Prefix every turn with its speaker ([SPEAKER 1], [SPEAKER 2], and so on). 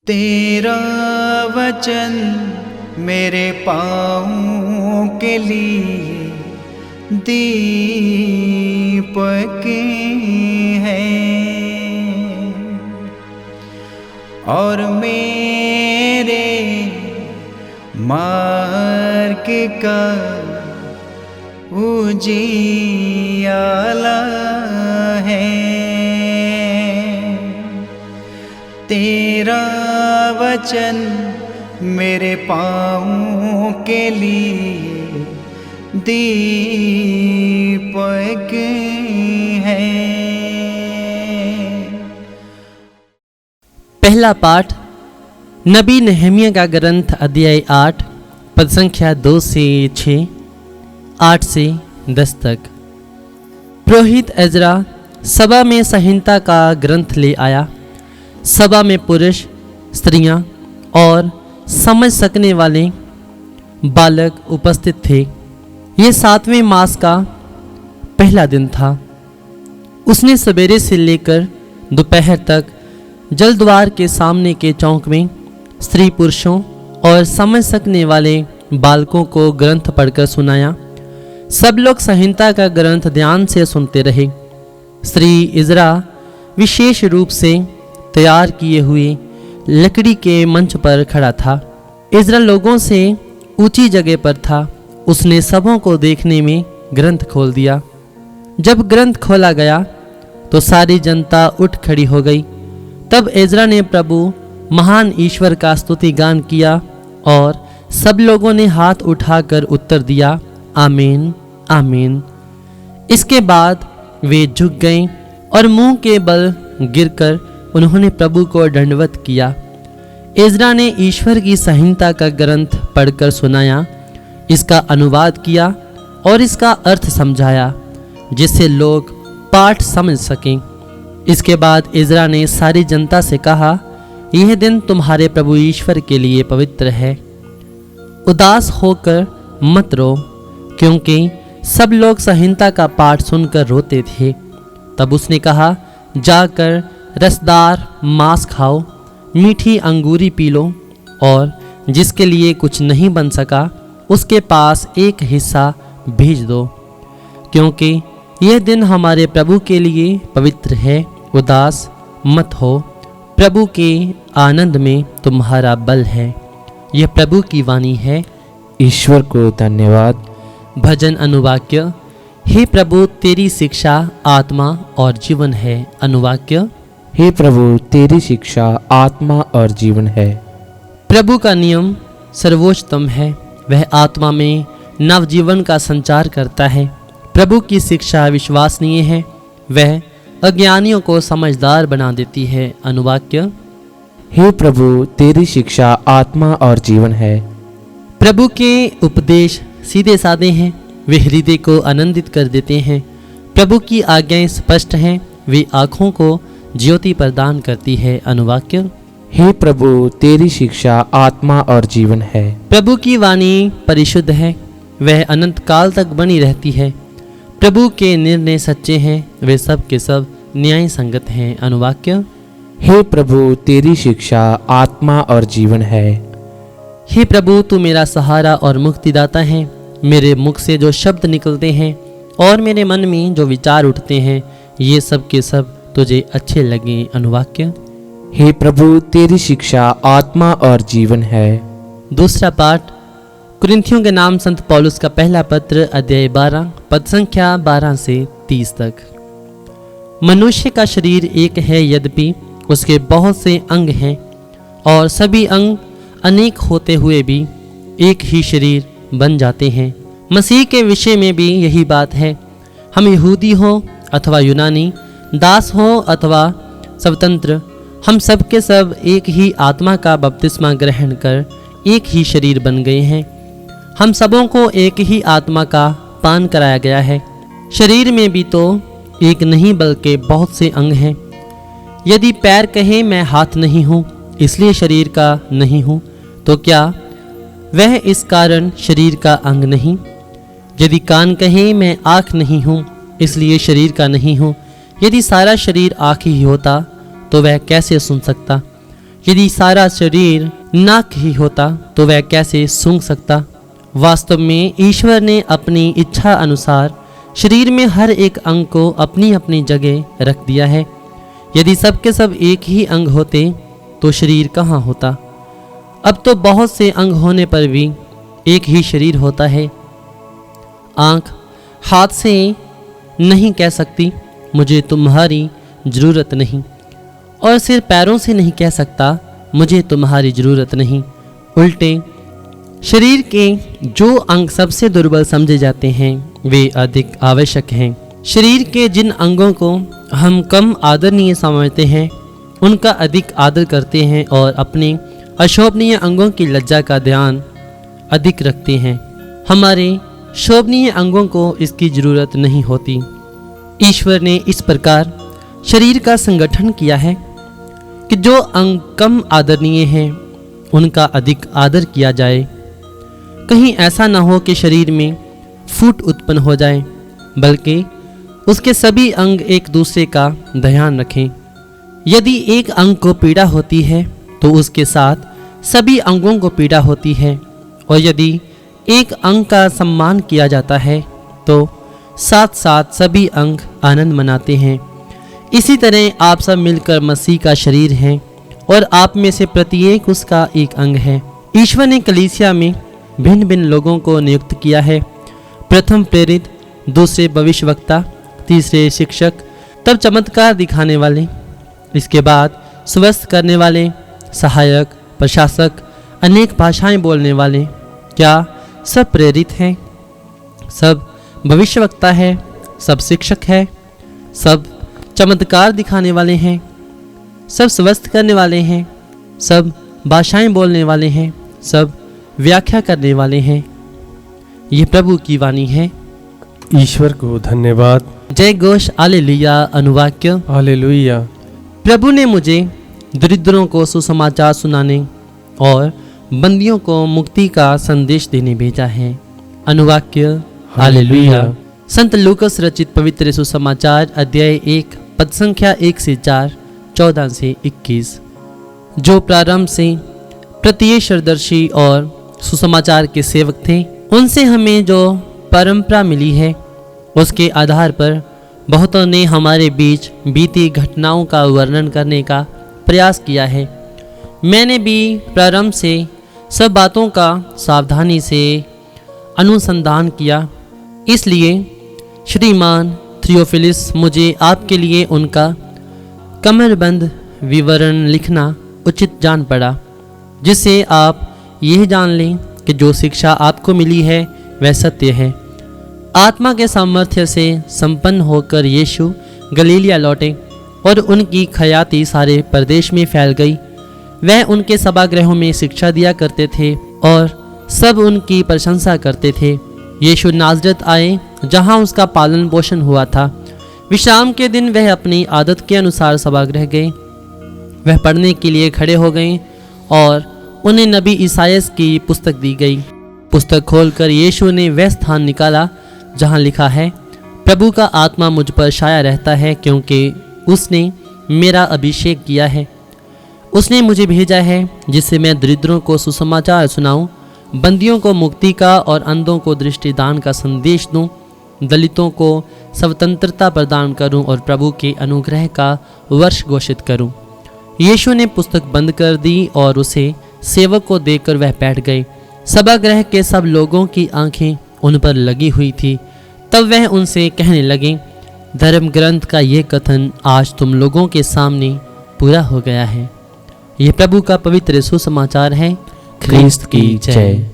[SPEAKER 1] तेरा वचन मेरे पाँवों के लिए दीपक है और मेरे मार्ग का उजियाला है। तेरा वचन मेरे पाँवों के लिए दीपक है।
[SPEAKER 2] पहला पाठ नबी नहमिया का ग्रंथ अध्याय 8 पद संख्या 2 से 6, 8 से 10 तक। पुरोहित एजरा सभा में संहिता का ग्रंथ ले आया। सभा में पुरुष, स्त्रियां और समझ सकने वाले बालक उपस्थित थे। ये 7वें मास का पहला दिन था। उसने सवेरे से लेकर दोपहर तक जलद्वार के सामने के चौक में स्त्री पुरुषों और समझ सकने वाले बालकों को ग्रंथ पढ़कर सुनाया। सब लोग संहिता का ग्रंथ ध्यान से सुनते रहे। स्त्री इज़रा विशेष रूप से तैयार किए हुए लकड़ी के मंच पर खड़ा था। इज़रा लोगों से ऊंची जगह पर था। उसने सबों को देखने में ग्रंथ खोल दिया। जब ग्रंथ खोला गया तो सारी जनता उठ खड़ी हो गई। तब एजरा ने प्रभु महान ईश्वर का स्तुति गान किया और सब लोगों ने हाथ उठाकर उत्तर दिया, आमीन आमीन। इसके बाद वे झुक गए और मुंह के बल गिरकर उन्होंने प्रभु को दंडवत किया। एजरा ने ईश्वर की संहिता का ग्रंथ पढ़कर सुनाया, इसका अनुवाद किया और इसका अर्थ समझाया, जिससे लोग पाठ समझ सकें। इसके बाद इज़रा ने सारी जनता से कहा, यह दिन तुम्हारे प्रभु ईश्वर के लिए पवित्र है। उदास होकर मत रो, क्योंकि सब लोग संहिता का पाठ सुनकर रोते थे। तब उसने कहा, जाकर रसदार मांस खाओ, मीठी अंगूरी पी लो और जिसके लिए कुछ नहीं बन सका उसके पास एक हिस्सा भेज दो, क्योंकि यह दिन हमारे प्रभु के लिए पवित्र है। उदास मत हो, प्रभु के आनंद में तुम्हारा बल है। यह प्रभु की वाणी है।
[SPEAKER 3] ईश्वर को धन्यवाद।
[SPEAKER 2] भजन अनुवाक्य। हे प्रभु, तेरी शिक्षा आत्मा और जीवन है। अनुवाक्य।
[SPEAKER 3] हे प्रभु, तेरी शिक्षा आत्मा और जीवन है।
[SPEAKER 2] प्रभु का नियम सर्वोच्चतम है। वह आत्मा में नवजीवन का संचार करता है। प्रभु की शिक्षा विश्वसनीय है। वह अज्ञानियों को समझदार बना देती है। अनुवाक्य।
[SPEAKER 3] हे प्रभु, तेरी शिक्षा आत्मा और जीवन है।
[SPEAKER 2] प्रभु के उपदेश सीधे साधे हैं। वे हृदय को आनंदित कर देते हैं। प्रभु की आज्ञाएं स्पष्ट हैं। वे आँखों को ज्योति प्रदान करती है। अनुवाक्य।
[SPEAKER 3] हे प्रभु, तेरी शिक्षा आत्मा और जीवन है।
[SPEAKER 2] प्रभु की वाणी परिशुद्ध है। वह अनंत काल तक बनी रहती है। प्रभु के निर्णय सच्चे हैं। वे सब के सब न्याय संगत हैं। अनुवाक्य।
[SPEAKER 3] हे प्रभु, तेरी शिक्षा आत्मा और जीवन है।
[SPEAKER 2] हे प्रभु, तू मेरा सहारा और मुक्तिदाता है। मेरे मुख से जो शब्द निकलते हैं और मेरे मन में जो विचार उठते हैं, ये सब के सब तुझे अच्छे लगे। अनुवाक्य।
[SPEAKER 3] हे प्रभु, तेरी शिक्षा आत्मा और जीवन है।
[SPEAKER 2] दूसरा पाठ कुरिन्थियों के नाम संत पौलुस का पहला पत्र अध्याय 12 पद संख्या 12 से 30 तक। मनुष्य का शरीर एक है, यद्यपि उसके बहुत से अंग हैं और सभी अंग अनेक होते हुए भी एक ही शरीर बन जाते हैं। मसीह के विषय में भी यही बात है। हम यहूदी हो अथवा यूनानी, दास हो अथवा स्वतंत्र, हम सब के सब एक ही आत्मा का बपतिस्मा ग्रहण कर एक ही शरीर बन गए हैं। हम सबों को एक ही आत्मा का पान कराया गया है। शरीर में भी तो एक नहीं बल्कि बहुत से अंग हैं। यदि पैर कहे मैं हाथ नहीं हूँ इसलिए शरीर का नहीं हूँ, तो क्या वह इस कारण शरीर का अंग नहीं? यदि कान कहे मैं आँख नहीं हूँ इसलिए शरीर का नहीं हूँ, यदि सारा शरीर आँख ही होता तो वह कैसे सुन सकता? यदि सारा शरीर नाक ही होता तो वह कैसे सूंघ सकता। वास्तव में ईश्वर ने अपनी इच्छा अनुसार शरीर में हर एक अंग को अपनी अपनी जगह रख दिया है। यदि सब के सब एक ही अंग होते तो शरीर कहाँ होता। अब तो बहुत से अंग होने पर भी एक ही शरीर होता है। आँख हाथ से नहीं कह सकती मुझे तुम्हारी ज़रूरत नहीं, और सिर पैरों से नहीं कह सकता मुझे तुम्हारी ज़रूरत नहीं। उल्टे शरीर के जो अंग सबसे दुर्बल समझे जाते हैं वे अधिक आवश्यक हैं। शरीर के जिन अंगों को हम कम आदरणीय समझते हैं उनका अधिक आदर करते हैं और अपने अशोभनीय अंगों की लज्जा का ध्यान अधिक रखते हैं। हमारे शोभनीय अंगों को इसकी ज़रूरत नहीं होती। ईश्वर ने इस प्रकार शरीर का संगठन किया है कि जो अंग कम आदरणीय हैं उनका अधिक आदर किया जाए। कहीं ऐसा न हो कि शरीर में फूट उत्पन्न हो जाए, बल्कि उसके सभी अंग एक दूसरे का ध्यान रखें। यदि एक अंग को पीड़ा होती है तो उसके साथ सभी अंगों को पीड़ा होती है, और यदि एक अंग का सम्मान किया जाता है तो साथ साथ सभी अंग आनंद मनाते हैं। इसी तरह आप सब मिलकर मसीह का शरीर हैं और आप में से प्रत्येक उसका एक अंग है। ईश्वर ने कलीसिया में भिन्न भिन्न लोगों को नियुक्त किया है। प्रथम प्रेरित, दूसरे भविष्यवक्ता, तीसरे शिक्षक, तब चमत्कार दिखाने वाले, इसके बाद स्वस्थ करने वाले, सहायक, प्रशासक, अनेक भाषाएं बोलने वाले। क्या सब प्रेरित हैं? सब भविष्यवक्ता है? सब शिक्षक है? सब चमत्कार दिखाने वाले हैं? सब स्वस्थ करने वाले हैं? सब भाषाएं बोलने वाले हैं? सब व्याख्या करने वाले हैं? ये प्रभु की वाणी है।
[SPEAKER 4] ईश्वर को धन्यवाद।
[SPEAKER 2] जय घोष, हालेलुया। अनुवाक्य।
[SPEAKER 4] हालेलुया।
[SPEAKER 2] प्रभु ने मुझे दरिद्रों को सुसमाचार सुनाने और बंदियों को मुक्ति का संदेश देने भेजा है। अनुवाक्य। हालेलुया। संत लूकस रचित पवित्र सुसमाचार अध्याय 1 पद संख्या 1 से 4, 14 से 21। जो प्रारंभ से प्रत्यक्षदर्शी और सुसमाचार के सेवक थे, उनसे हमें जो परंपरा मिली है उसके आधार पर बहुतों ने हमारे बीच बीती घटनाओं का वर्णन करने का प्रयास किया है। मैंने भी प्रारंभ से सब बातों का सावधानी से अनुसंधान किया, इसलिए श्रीमान थियोफिलस मुझे आपके लिए उनका कमरबंद विवरण लिखना उचित जान पड़ा, जिससे आप यह जान लें कि जो शिक्षा आपको मिली है वह सत्य है। आत्मा के सामर्थ्य से संपन्न होकर यीशु गलीलिया लौटे और उनकी ख्याति सारे प्रदेश में फैल गई। वह उनके सभागृहों में शिक्षा दिया करते थे और सब उनकी प्रशंसा करते थे। यीशु नाज़रेत आए जहां उसका पालन पोषण हुआ था। विश्राम के दिन वह अपनी आदत के अनुसार सभागृह गए। वह पढ़ने के लिए खड़े हो गए और उन्हें नबी ईसायास की पुस्तक दी गई। पुस्तक खोलकर यीशु ने वह स्थान निकाला जहां लिखा है, प्रभु का आत्मा मुझ पर छाया रहता है, क्योंकि उसने मेरा अभिषेक किया है। उसने मुझे भेजा है जिससे मैं दरिद्रों को सुसमाचार सुनाऊं, बंदियों को मुक्ति का और अंधों को दृष्टिदान का संदेश दूं, दलितों को स्वतंत्रता प्रदान करूं और प्रभु के अनुग्रह का वर्ष घोषित करूं। यीशु ने पुस्तक बंद कर दी और उसे सेवक को देकर वह बैठ गए। सभागृह के सब लोगों की आंखें उन पर लगी हुई थी। तब वह उनसे कहने लगे, धर्म ग्रंथ का ये कथन आज तुम लोगों के सामने पूरा हो गया है। यह प्रभु का पवित्र सुसमाचार है।
[SPEAKER 3] ख्रिस्त की जय।